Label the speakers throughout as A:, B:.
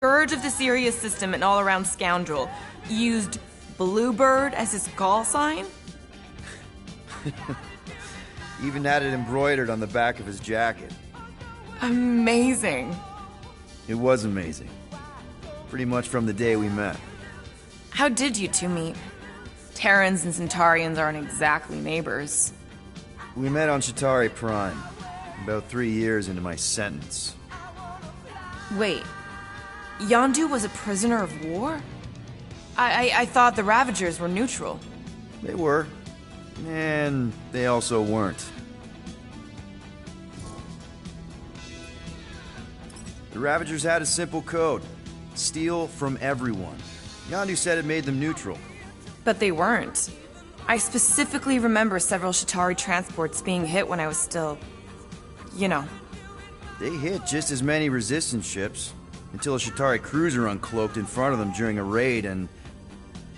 A: Scourge of the Sirius system and all-around scoundrel. Used Bluebird as his call sign?
B: Even had it embroidered on the back of his jacket.
A: Amazing.
B: It was amazing. Pretty much from the day we met.
A: How did you two meet? Terrans and Centaurians aren't exactly neighbors.
B: We met on Chitauri Prime, about 3 years into my sentence.
A: Wait, Yondu was a prisoner of war? I thought the Ravagers were neutral.
B: They were. And they also weren't. The Ravagers had a simple code. Steal from everyone. Yondu said it made them neutral.
A: But they weren't. I specifically remember several Chitauri transports being hit when I was still... you know.
B: They hit just as many resistance ships, until a Chitauri cruiser uncloaked in front of them during a raid and...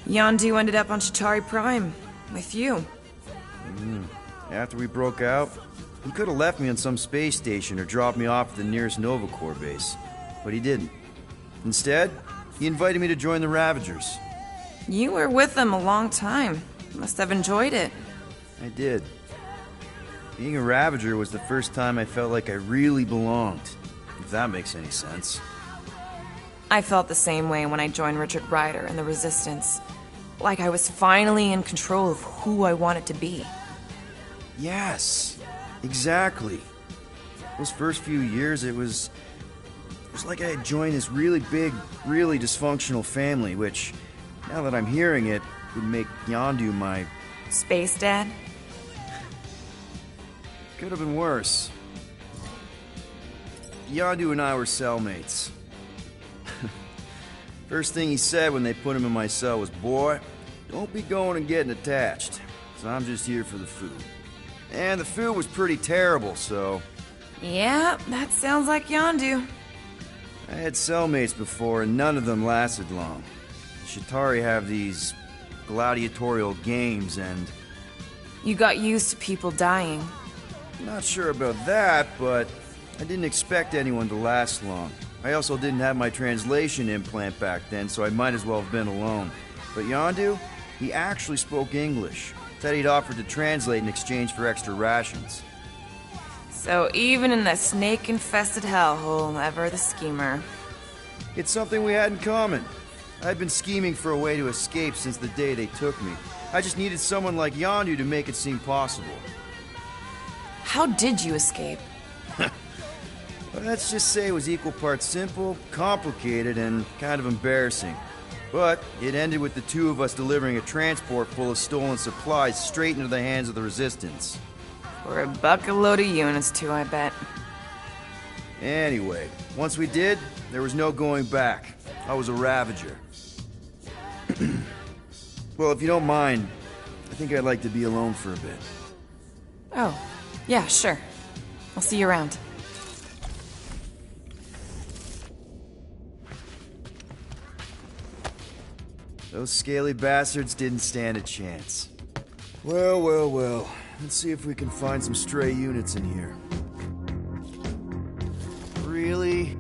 A: Yondu ended up on Chitauri Prime, with you.
B: After we broke out, he could have left me on some space station or dropped me off at the nearest Nova Corps base. But he didn't. Instead, he invited me to join the Ravagers.
A: You were with them a long time. Must have enjoyed it.
B: I did. Being a Ravager was the first time I felt like I really belonged, if that makes any sense.
A: I felt the same way when I joined Richard Ryder and the Resistance. Like I was finally in control of who I wanted to be.
B: Yes, exactly. Those first few years, it was like I had joined this really big, really dysfunctional family, which, now that I'm hearing it, would make Yondu my...
A: Space Dad?
B: Could have been worse. Yondu and I were cellmates. First thing he said when they put him in my cell was, "Boy, don't be going and getting attached, so I'm just here for the food." And the food was pretty terrible, so...
A: Yeah, that sounds like Yondu.
B: I had cellmates before, and none of them lasted long. Chitauri have these gladiatorial games, and...
A: You got used to people dying.
B: Not sure about that, but I didn't expect anyone to last long. I also didn't have my translation implant back then, so I might as well have been alone. But Yondu, he actually spoke English. Said he'd offered to translate in exchange for extra rations.
A: So even in the snake-infested hellhole, ever the schemer.
B: It's something we had in common. I'd been scheming for a way to escape since the day they took me. I just needed someone like Yondu to make it seem possible.
A: How did you escape?
B: Let's just say it was equal parts simple, complicated, and kind of embarrassing. But it ended with the two of us delivering a transport full of stolen supplies straight into the hands of the Resistance.
A: For a bucket-load of units too, I bet.
B: Anyway, once we did, there was no going back. I was a Ravager. Well, if you don't mind, I think I'd like to be alone for a bit.
A: Oh, yeah, sure. I'll see you around.
B: Those scaly bastards didn't stand a chance. Well, well, well. Let's see if we can find some stray units in here. Really?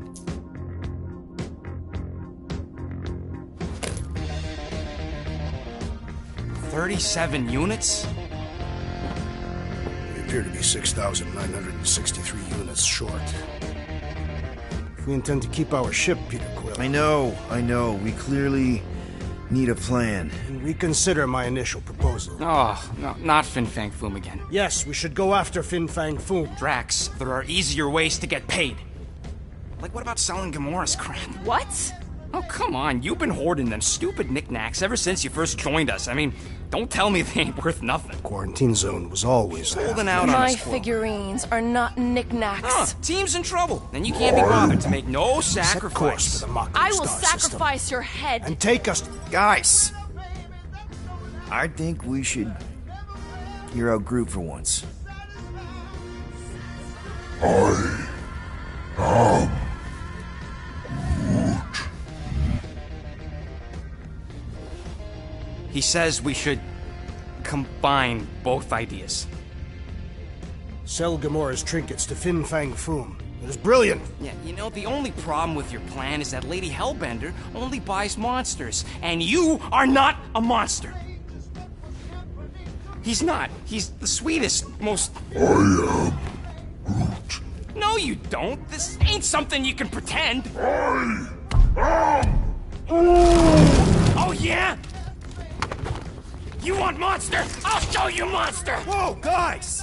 C: "37 units?
D: We appear to be 6,963 units short. If we intend to keep our ship, Peter Quill...
B: I know. We clearly need a plan.
D: And reconsider my initial proposal.
C: Oh, no, not Fin Fang Foom again.
D: Yes, we should go after Fin Fang Foom.
C: Drax, there are easier ways to get paid. Like, what about selling Gamora's crap?
A: What?
C: Oh, come on. You've been hoarding them stupid knickknacks ever since you first joined us. I mean, don't tell me they ain't worth nothing.
D: Quarantine zone was always there.
C: Holding out on
E: My
C: us, Quill.
E: figurines are not knickknacks.
C: Team's in trouble. Then you can't be bothered to make no
D: Set course
C: sacrifice.
D: for the Mako
E: I will
D: star system.
E: sacrifice your head.
D: And take us...
B: Guys! I think we should hear out Groot for once.
C: He says we should combine both ideas.
D: Sell Gamora's trinkets to Fin Fang Foom. It was brilliant.
C: Yeah, you know, the only problem with your plan is that Lady Hellbender only buys monsters, and you are not a monster. He's not. He's the sweetest, most...
F: I am Groot.
C: No, you don't. This ain't something you can pretend.
F: I am
C: Oh, yeah? You want monster? I'll show you monster!
B: Whoa, guys!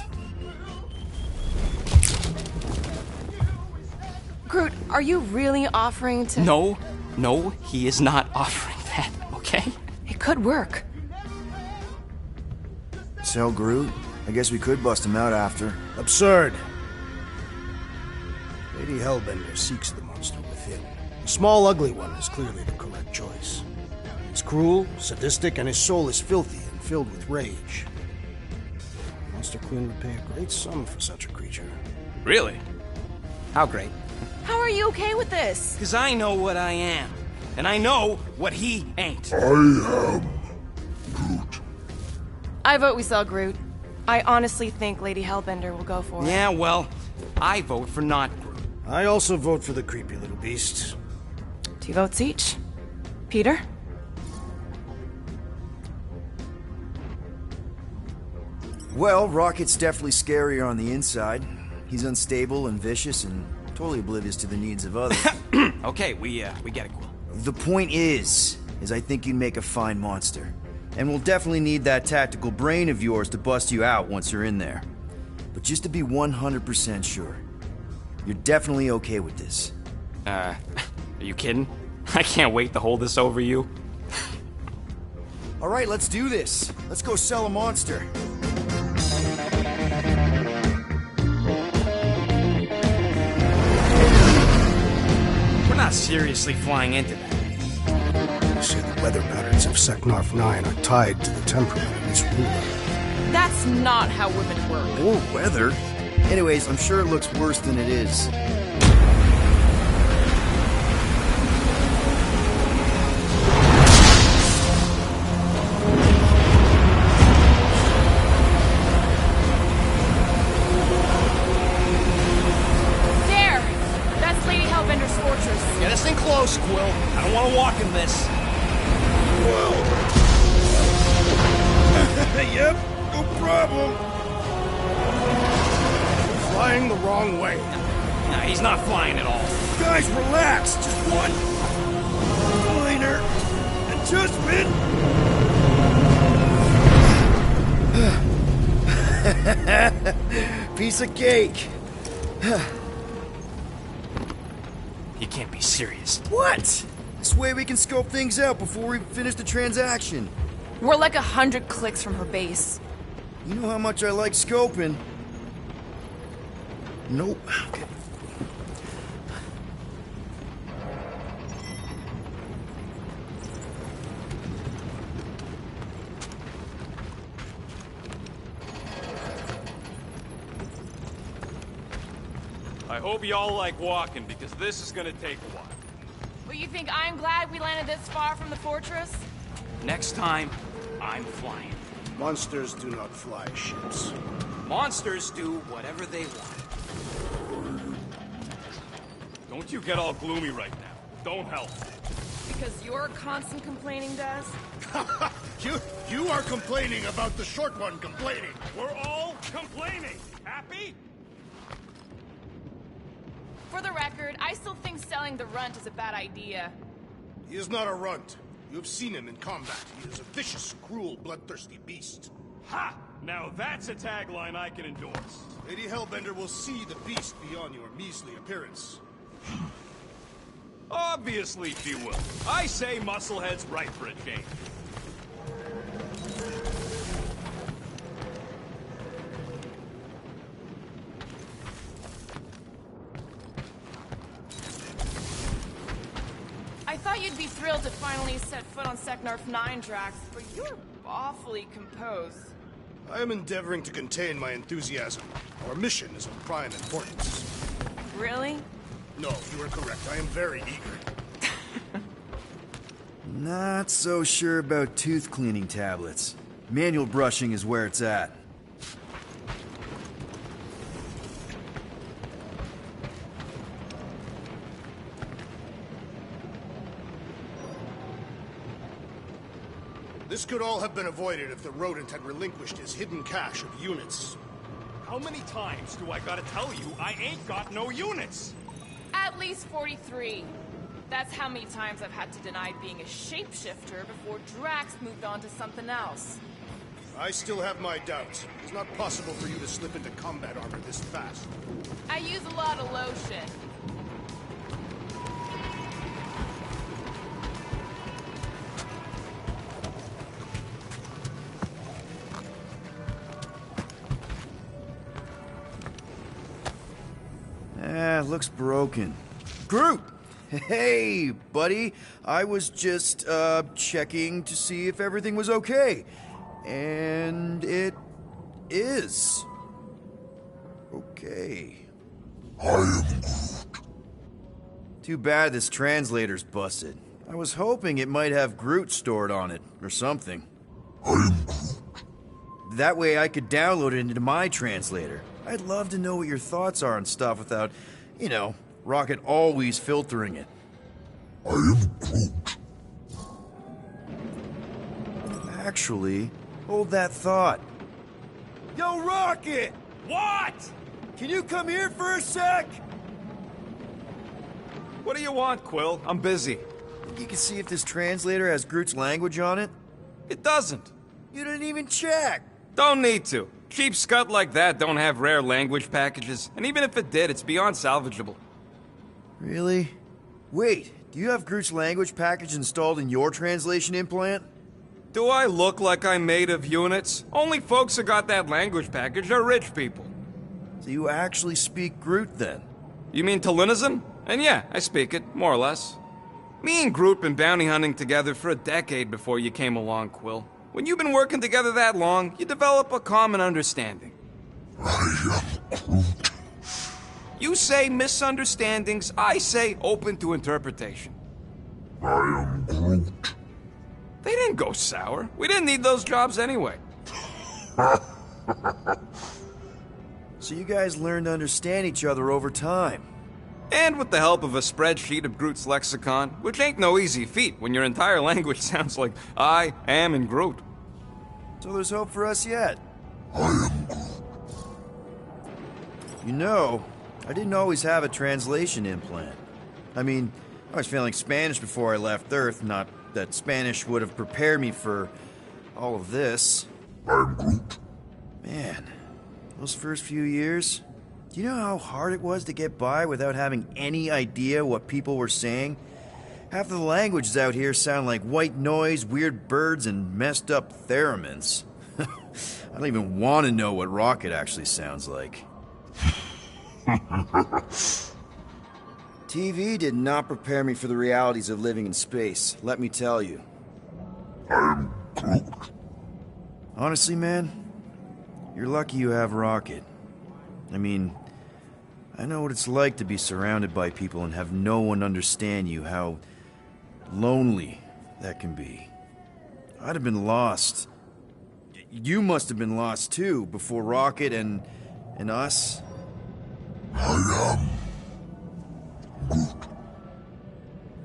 E: Groot, are you really offering to...
C: No, he is not offering that, okay?
E: It could work.
B: Sell Groot? I guess we could bust him out after.
D: Absurd. Lady Hellbender seeks the monster within. The small, ugly one is clearly the correct choice. It's cruel, sadistic, and his soul is filthy and filled with rage. Monster Queen would pay a great sum for such a creature.
C: Really? How great?
E: How are you okay with this?
C: Because I know what I am. And I know what he ain't.
F: I am Groot.
E: I vote we sell Groot. I honestly think Lady Hellbender will go for it.
C: Yeah, well, I vote for not Groot.
D: I also vote for the creepy little beast.
E: 2 votes each. Peter?
B: Well, Rocket's definitely scarier on the inside. He's unstable and vicious and totally oblivious to the needs of others.
C: Okay, we get it, Quill.
B: The point is I think you'd make a fine monster. And we'll definitely need that tactical brain of yours to bust you out once you're in there. But just to be 100% sure, you're definitely okay with this.
C: Are you kidding? I can't wait to hold this over you.
B: All right, let's do this. Let's go sell a monster.
C: We're not seriously flying into that.
D: You say the weather patterns of Seknarf 9 are tied to the temperament of its ruler.
E: That's not how women work.
B: Or weather. Anyways, I'm sure it looks worse than it is.
E: There! That's Lady Hellbender's fortress.
C: Get us in close, Quill. I don't want to walk in this.
D: Yep, no problem. We're flying the wrong way.
C: Nah, he's not flying at all.
B: Guys, relax. Just one minor adjustment. Piece of cake.
C: He can't be serious.
B: What? This way we can scope things out before we finish the transaction.
E: We're like 100 clicks from her base.
B: You know how much I like scoping. Nope. Okay.
G: I hope y'all like walking, because this is gonna take a while.
E: Well, you think I'm glad we landed this far from the fortress?
C: Next time, I'm flying.
D: Monsters do not fly ships.
C: Monsters do whatever they want.
G: Don't you get all gloomy right now. Don't help.
E: Because your constant complaining does?
D: You are complaining about the short one complaining.
G: We're all complaining. Happy?
E: For the record, I still think selling the runt is a bad idea.
D: He is not a runt. You have seen him in combat. He is a vicious, cruel, bloodthirsty beast.
G: Ha! Now that's a tagline I can endorse.
D: Lady Hellbender will see the beast beyond your measly appearance.
G: Obviously she will. I say Musclehead's right for a change.
E: I thought you'd be thrilled to finally set foot on Seknarf 9, Drax, but you're awfully composed.
D: I am endeavoring to contain my enthusiasm. Our mission is of prime importance.
E: Really?
D: No, you are correct. I am very eager.
B: Not so sure about tooth cleaning tablets. Manual brushing is where it's at.
D: This could all have been avoided if the rodent had relinquished his hidden cache of units.
G: How many times do I gotta tell you I ain't got no units?
E: At least 43. That's how many times I've had to deny being a shapeshifter before Drax moved on to something else.
D: I still have my doubts. It's not possible for you to slip into combat armor this fast.
E: I use a lot of lotion.
B: Looks broken. Groot! Hey, buddy. I was just, checking to see if everything was okay. And it is. Okay.
F: I am Groot.
B: Too bad this translator's busted. I was hoping it might have Groot stored on it, or something.
F: I am Groot.
B: That way I could download it into my translator. I'd love to know what your thoughts are on stuff without, you know, Rocket always filtering it.
F: I am Groot.
B: Actually, hold that thought. Yo, Rocket!
G: What?
B: Can you come here for a sec?
G: What do you want, Quill? I'm busy.
B: You can see if this translator has Groot's language on it.
G: It doesn't.
B: You didn't even check.
G: Don't need to. Cheap scut like that don't have rare language packages, and even if it did, it's beyond salvageable.
B: Really? Wait, do you have Groot's language package installed in your translation implant?
G: Do I look like I'm made of units? Only folks who got that language package are rich people.
B: So you actually speak Groot then?
G: You mean Telinism? And yeah, I speak it, more or less. Me and Groot been bounty hunting together for a decade before you came along, Quill. When you've been working together that long, you develop a common understanding.
F: I am Groot.
G: You say misunderstandings, I say open to interpretation.
F: I am Groot.
G: They didn't go sour. We didn't need those jobs anyway.
B: So you guys learned to understand each other over time.
G: And with the help of a spreadsheet of Groot's lexicon, which ain't no easy feat when your entire language sounds like I am in Groot.
B: So there's hope for us yet.
F: I am Groot.
B: You know, I didn't always have a translation implant. I mean, I was failing Spanish before I left Earth, not that Spanish would have prepared me for all of this.
F: I am Groot.
B: Man, those first few years, do you know how hard it was to get by without having any idea what people were saying? Half of the languages out here sound like white noise, weird birds, and messed up theremins. I don't even want to know what Rocket actually sounds like. TV did not prepare me for the realities of living in space, let me tell you.
F: I am Groot.
B: Honestly, man, you're lucky you have Rocket. I mean, I know what it's like to be surrounded by people and have no one understand you, how lonely that can be. I'd have been lost. You must have been lost too, before Rocket and us.
F: I am Groot.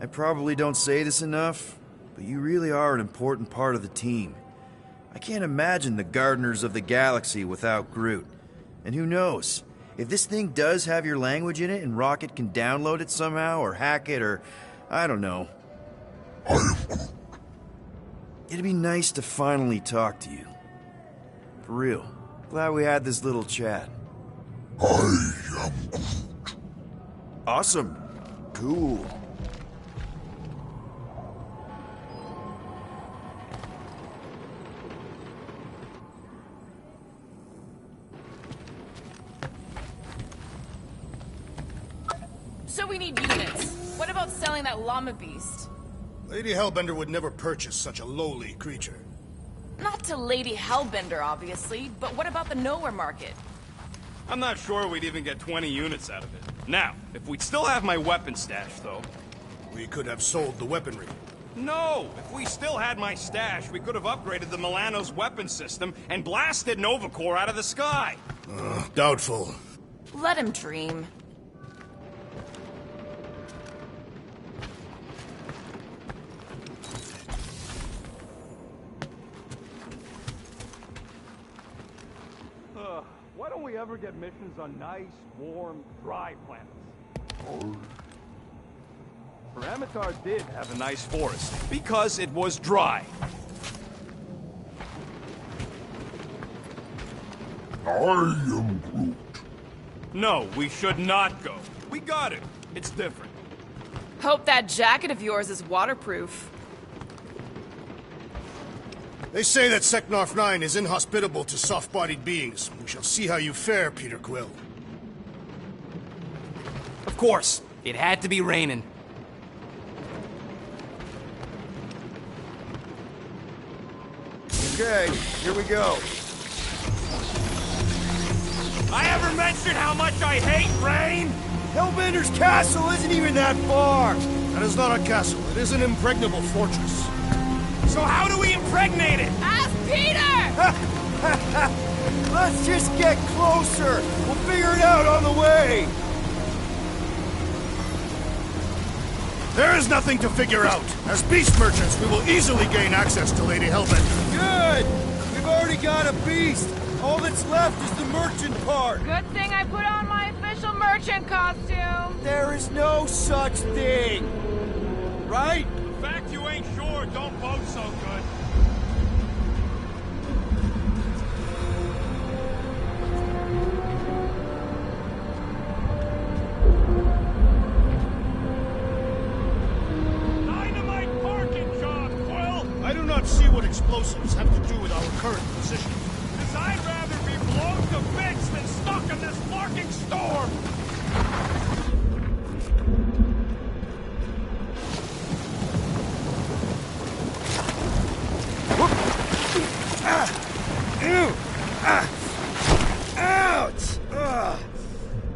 B: I probably don't say this enough, but you really are an important part of the team. I can't imagine the Gardeners of the Galaxy without Groot. And who knows? If this thing does have your language in it and Rocket can download it somehow or hack it or I don't know.
F: I am Groot.
B: It'd be nice to finally talk to you. For real. Glad we had this little chat.
F: I am Groot.
B: Awesome. Cool.
E: So we need units. What about selling that llama beast?
D: Lady Hellbender would never purchase such a lowly creature.
E: Not to Lady Hellbender, obviously, but what about the nowhere market?
G: I'm not sure we'd even get 20 units out of it. Now, if we'd still have my weapon stash, though...
D: We could have sold the weaponry.
G: No! If we still had my stash, we could have upgraded the Milano's weapon system and blasted Nova Corps out of the sky!
D: Doubtful.
E: Let him dream.
C: ever get missions on nice, warm, dry planets. Paramitar did have a nice forest, because it was dry.
F: I am Groot.
C: No, we should not go. We got it. It's different.
A: Hope that jacket of yours is waterproof.
D: They say that Seknarf 9 is inhospitable to soft-bodied beings. We shall see how you fare, Peter Quill.
C: Of course. It had to be raining.
B: Okay, here we go.
C: I ever mentioned how much I hate rain?
B: Hellbender's castle isn't even that far!
D: That is not a castle. It is an impregnable fortress.
C: So how do we impregnate it?
E: Ask Peter!
B: Let's just get closer! We'll figure it out on the way!
D: There is nothing to figure out. As beast merchants, we will easily gain access to Lady Hellbender.
B: Good! We've already got a beast! All that's left is the merchant part!
E: Good thing I put on my official merchant costume.
B: There is no such thing! Right?
C: The fact you ain't sure don't bode so good. Dynamite parking job, Quill!
D: I do not see what explosives have to do with our current position.
C: Cause I'd rather be blown to bits than stuck in this larking storm!
B: Ouch! Ugh.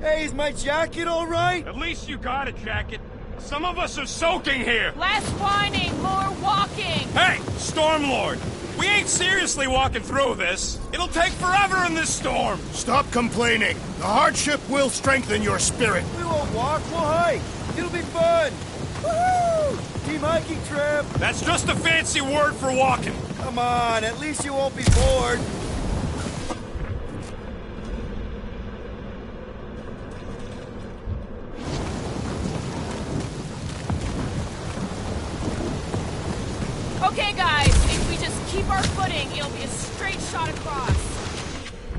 B: Hey, is my jacket all right?
C: At least you got a jacket. Some of us are soaking here.
E: Less whining, more walking.
C: Hey, Stormlord! We ain't seriously walking through this. It'll take forever in this storm.
D: Stop complaining. The hardship will strengthen your spirit.
B: We won't walk, we'll hike. It'll be fun. Woohoo! Team hiking trip.
C: That's just a fancy word for walking.
B: Come on, at least you won't be bored.
E: Okay, guys, if we just keep our footing, it'll be a straight shot across.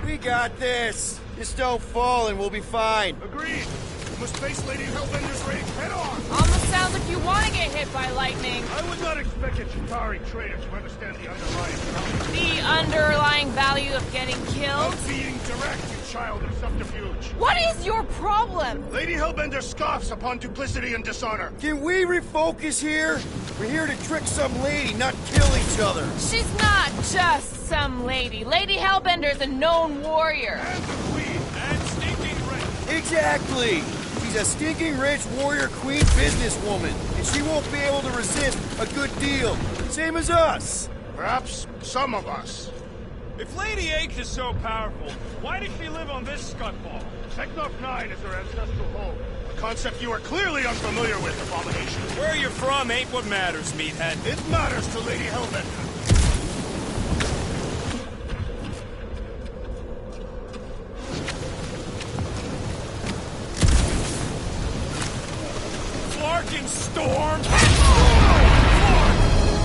B: We got this. Just don't fall and we'll be fine.
D: Agreed. We must face Lady Hellbender's rage head on.
E: Almost sounds like you want to get hit by lightning.
D: I would not expect a Chitauri trader to understand the underlying value
E: The underlying value of getting killed?
D: of being direct, you child of subterfuge.
E: What is your problem?
D: Lady Hellbender scoffs upon duplicity and dishonor.
B: Can we refocus here? We're here to trick some lady, not kill each other.
E: She's not just some lady. Lady Hellbender's a known warrior.
D: And the queen.
C: And stinking rich.
B: Exactly. She's a stinking rich warrior queen businesswoman, and she won't be able to resist a good deal. Same as us.
D: Perhaps some of us.
C: If Lady H is so powerful, why does she live on this scutball?
D: Seknarf 9 is her ancestral home. A concept you are clearly unfamiliar with, Abomination.
C: Where you're from ain't what matters, meathead.
D: It matters to Lady Hellbender.
C: Flarking storm!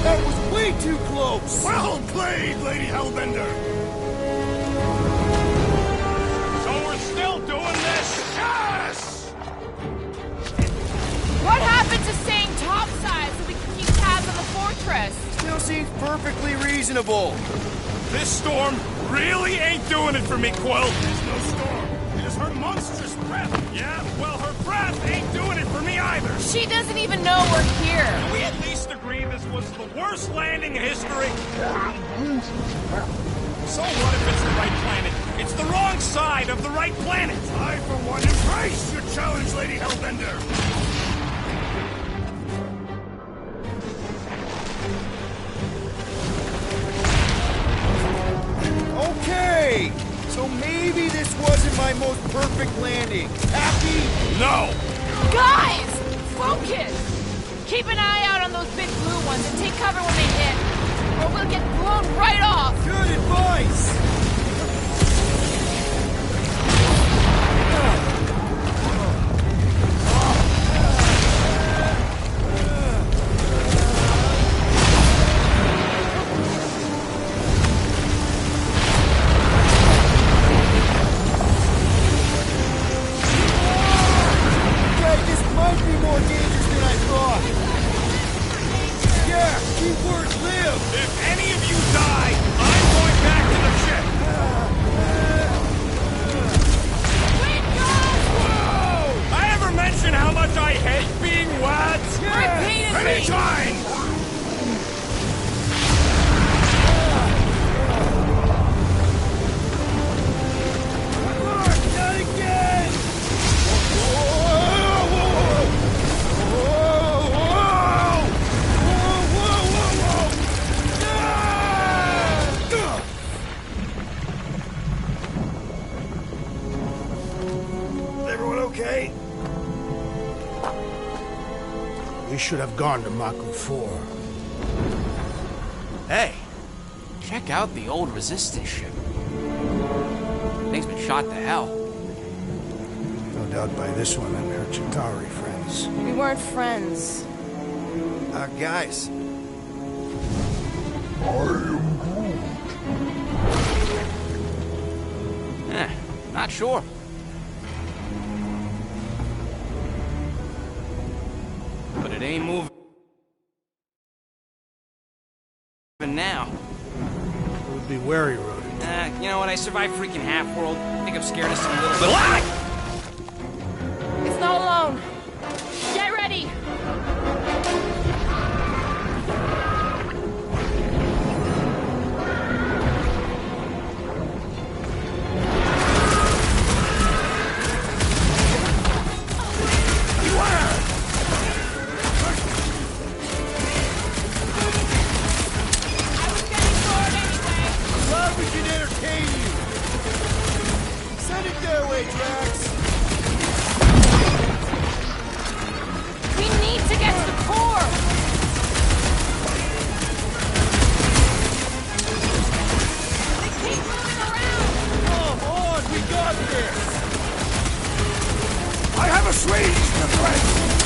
B: That was way too close.
D: Well played, Lady Hellbender.
C: So we're still doing this?
D: Yes!
E: What happened to staying topside so we can keep tabs on the fortress?
B: Still seems perfectly reasonable.
C: This storm really ain't doing it for me, Quill.
D: It's no storm. It is her monstrous breath.
C: Yeah, well, her breath ain't doing it for me either.
E: She doesn't even know we're here.
C: Can we at least agree this was the worst landing in history? So what if it's the right planet? It's the wrong side of the right planet.
D: I, for one, embrace your challenge, Lady Hellbender.
B: Okay, so maybe this wasn't my most perfect landing. Happy?
C: No!
E: Guys, focus! Keep an eye out on those big blue ones and take cover when they hit, or we'll get blown right off.
B: Good advice.
D: mine! We should have gone to Maku 4.
C: Hey, check out the old resistance ship. Thing's been shot to hell.
D: No doubt by this one and her Chitauri friends.
E: We weren't friends.
B: Guys.
C: Not sure. But it ain't moving now.
D: We'd be wary, Rodent.
C: You know what? I survived freaking Half-World. I think I'm scared of some little bit.
E: It's not alone. Get ready!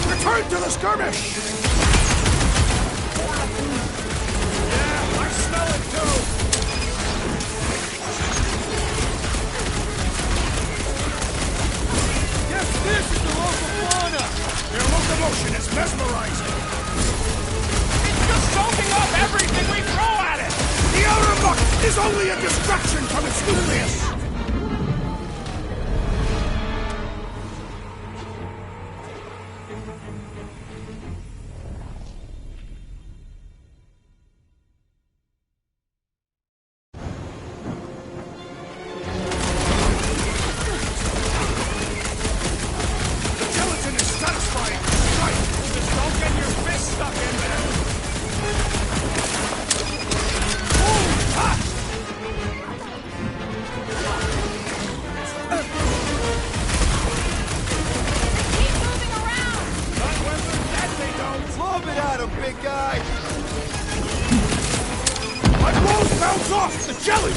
D: Return to the skirmish! Yeah, I smell it too! Yes, this is the local fauna! Their locomotion is mesmerizing!
C: It's just soaking up everything we throw at it!
D: The outer muck is only a distraction from its nucleus! The jelly!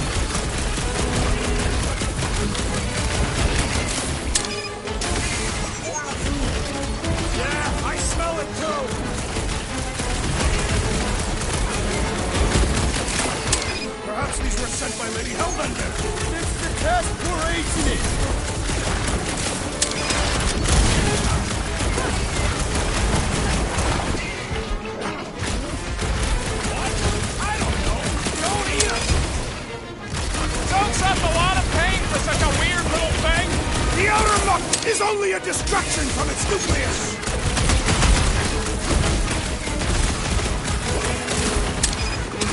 D: Yeah, I smell it too! Perhaps these were sent by Lady Hellbender! It's the task for aging it! Is only a distraction from its nucleus!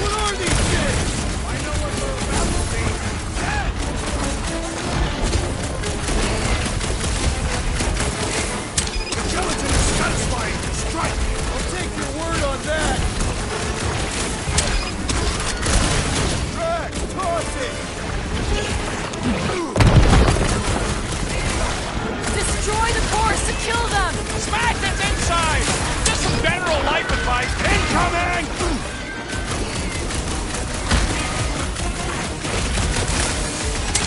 D: What are these things? I know what they're about to be. The gelatin is satisfying. Strike! I'll take your word on that! Drag! Toss it!
E: Destroy the force to kill them!
C: Smash its inside! Just some general life advice. Incoming!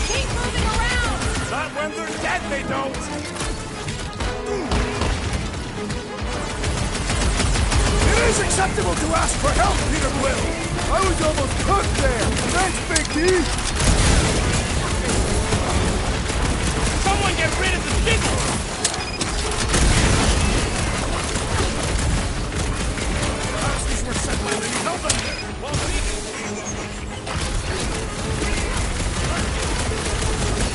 E: Keep moving around!
C: Not when they're dead, they don't!
D: It is acceptable to ask for help, Peter Quill! I was almost cooked there! Thanks, Big D!
C: Someone get rid of the signal!
D: Perhaps these were sent by Lady Hellbender!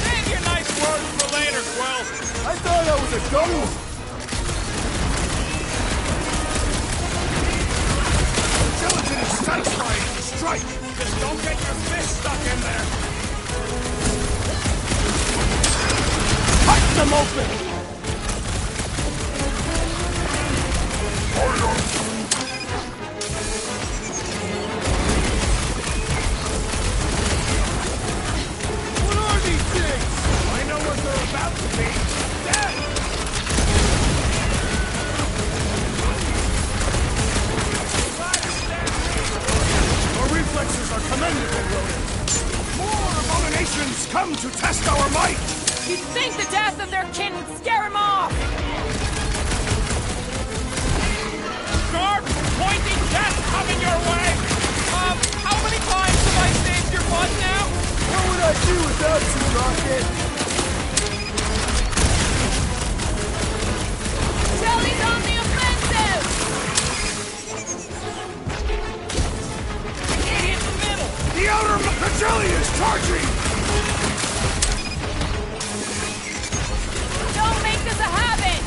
C: Save your nice words for later, Quill!
D: I thought I was a double!
H: stuck in there! Cut them open! What are these things? I know what they're about to be. Death! Our reflexes are commendable, Ronan. More abominations come to test our might!
E: You'd think the death of their kin would scare him off!
H: Sharp, pointy death coming your way!
C: How many times have I saved your butt now?
B: What would I do without you, Rocket?
E: Jelly's on the offensive!
H: Get in the middle! The outer the jelly is charging!
E: Don't make this a habit!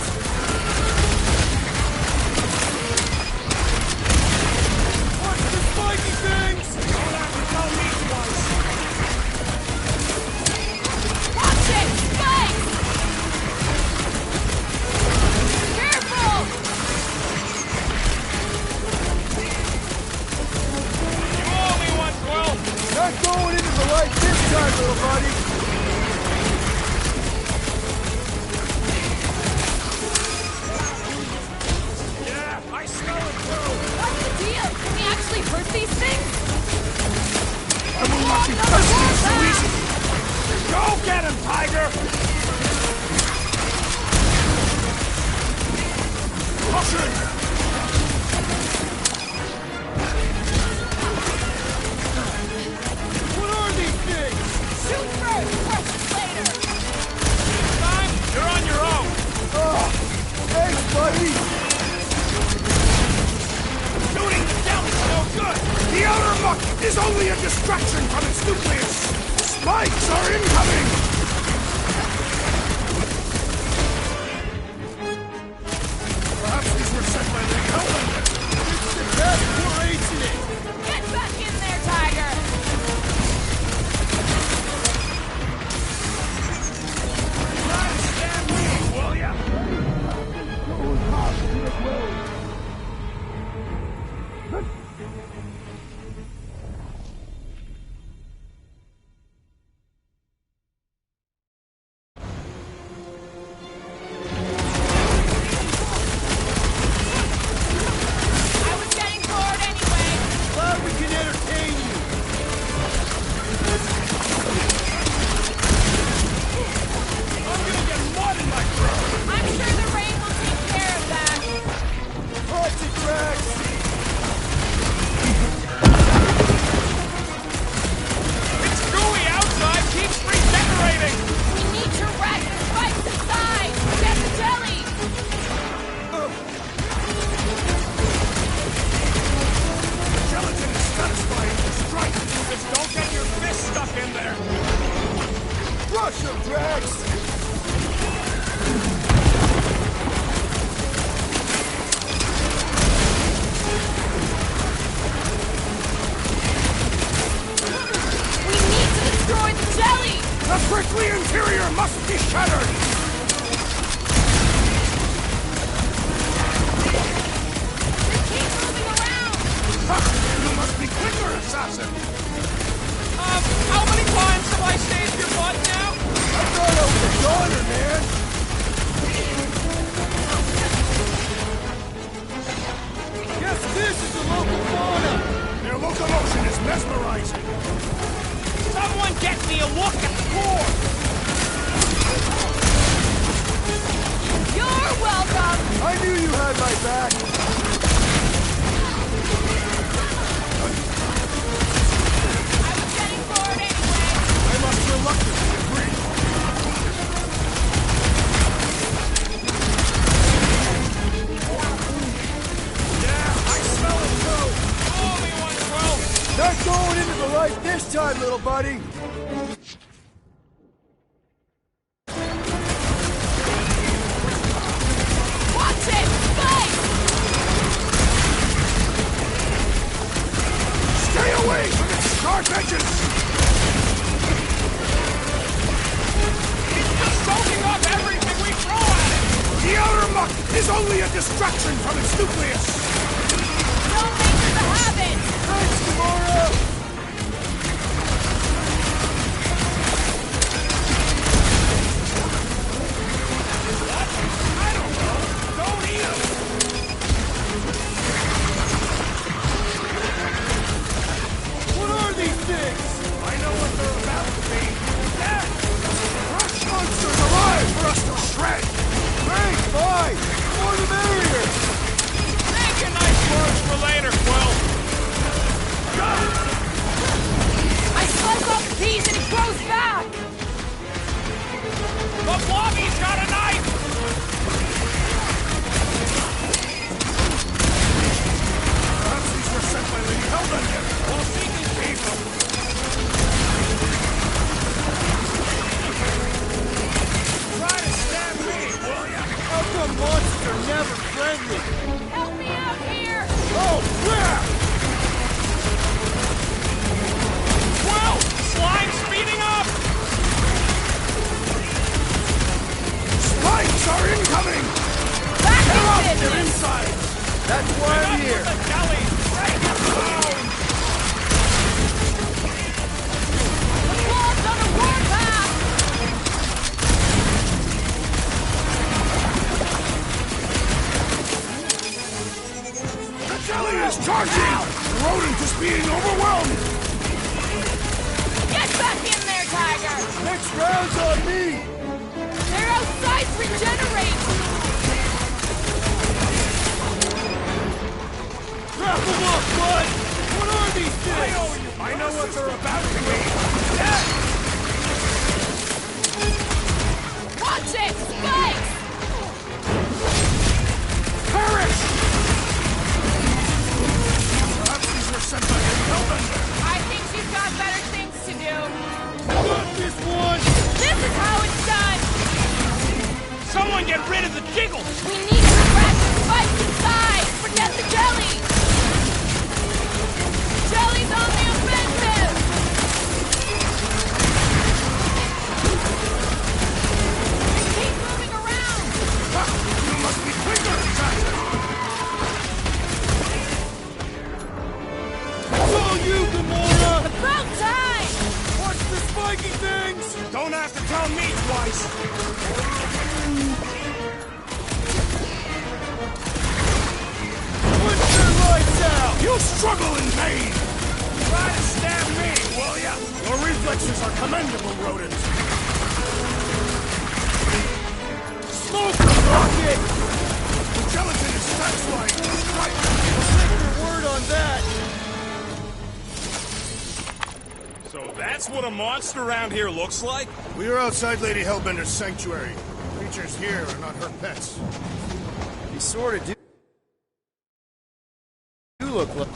H: What's the spiky things? Don't have to tell me twice.
E: Watch it! Spike! Careful!
H: You owe me one, Quill!
B: Not going into the light this time, little buddy.
H: Yeah, I smell it too!
E: What's the deal? Can we actually hurt these things?
H: I will not be thirsty so easy! Go get him, Tiger! Caution! What are these things?
E: Shoot first, questions later!
H: Time, you're on your own!
B: Oh, thanks, buddy.
H: Shooting the jelly's no good! The outer muck is only a distraction from its nucleus! Spikes are incoming! Perhaps these were set by the Hellbender! It's the best we're it!
E: Get back in there, Tiger!
H: Try to stand me, will ya?
E: I was getting bored anyway!
B: Glad we can entertain you.
H: I'm gonna get mud in my throat!
E: I'm sure the rain will take care of that!
B: Watch it, Drax.
H: It's gooey outside, keeps regenerating!
E: We need to wreck the spikes inside! Get the jelly!
H: Gelatin is satisfying the strike! Just don't get your fist stuck in there!
B: Rush him, Drax.
E: We need to destroy the jelly!
H: The prickly interior must be shattered!
E: Just keep moving around!
H: Ha! You must be quicker, assassin!
C: How many times have I saved your butt now?
B: I thought I was a goner, man. Guess this is the local fauna.
H: Their locomotion is mesmerizing!
C: Someone get me a look at the core!
E: You're welcome!
B: I knew you had my back.
E: I was getting bored anyway!
H: I must reluctantly agree. Yeah, I smell it too!
C: Owe me one, Quill!
B: Not going into the light this time, little buddy.
E: Watch it! Spike!
H: Stay away from its sharp edges! is only a distraction from its nucleus!
E: Don't make it a habit!
H: Thanks, Gamora!
E: Help me out here!
H: Oh, crap!
C: Whoa! Slime speeding up!
H: Spikes are incoming!
E: Back
H: Get up!
E: in
H: They're
E: business!
H: inside!
B: That's why I'm here.
C: The jelly! Break it down!
E: The claw's on a warpath!
H: The jelly is charging! The rodent is being overwhelmed!
E: Get back in there, Tiger!
H: Next round's on me!
E: Their outsides regenerate!
H: Wrap them up, bud! What are these things? I know what they're about to be!
E: Watch it! Spikes!
H: Perish! Perhaps these were sent by the Hellbender!
E: I think she's got better things to do.
H: Got this one!
E: This is how it's done!
C: Someone get rid of the jiggles!
E: We need to crack the spikes inside! Forget the jelly! Jelly's on the offensive! Keep moving around!
H: Ha! You must be quicker, Tiger! It's all you, Gamora!
E: About time!
H: Watch the spiky things! Don't have to tell me twice! Put your lights out! You struggle in vain! Try to stab me, will ya? Your reflexes are commendable, rodent! Smoke the rocket! The gelatin is satisfying! Right! Take your word on that!
C: So that's what a monster around here looks like?
H: We are outside Lady Hellbender's sanctuary. Creatures here are not her pets.
B: You sort of do look like...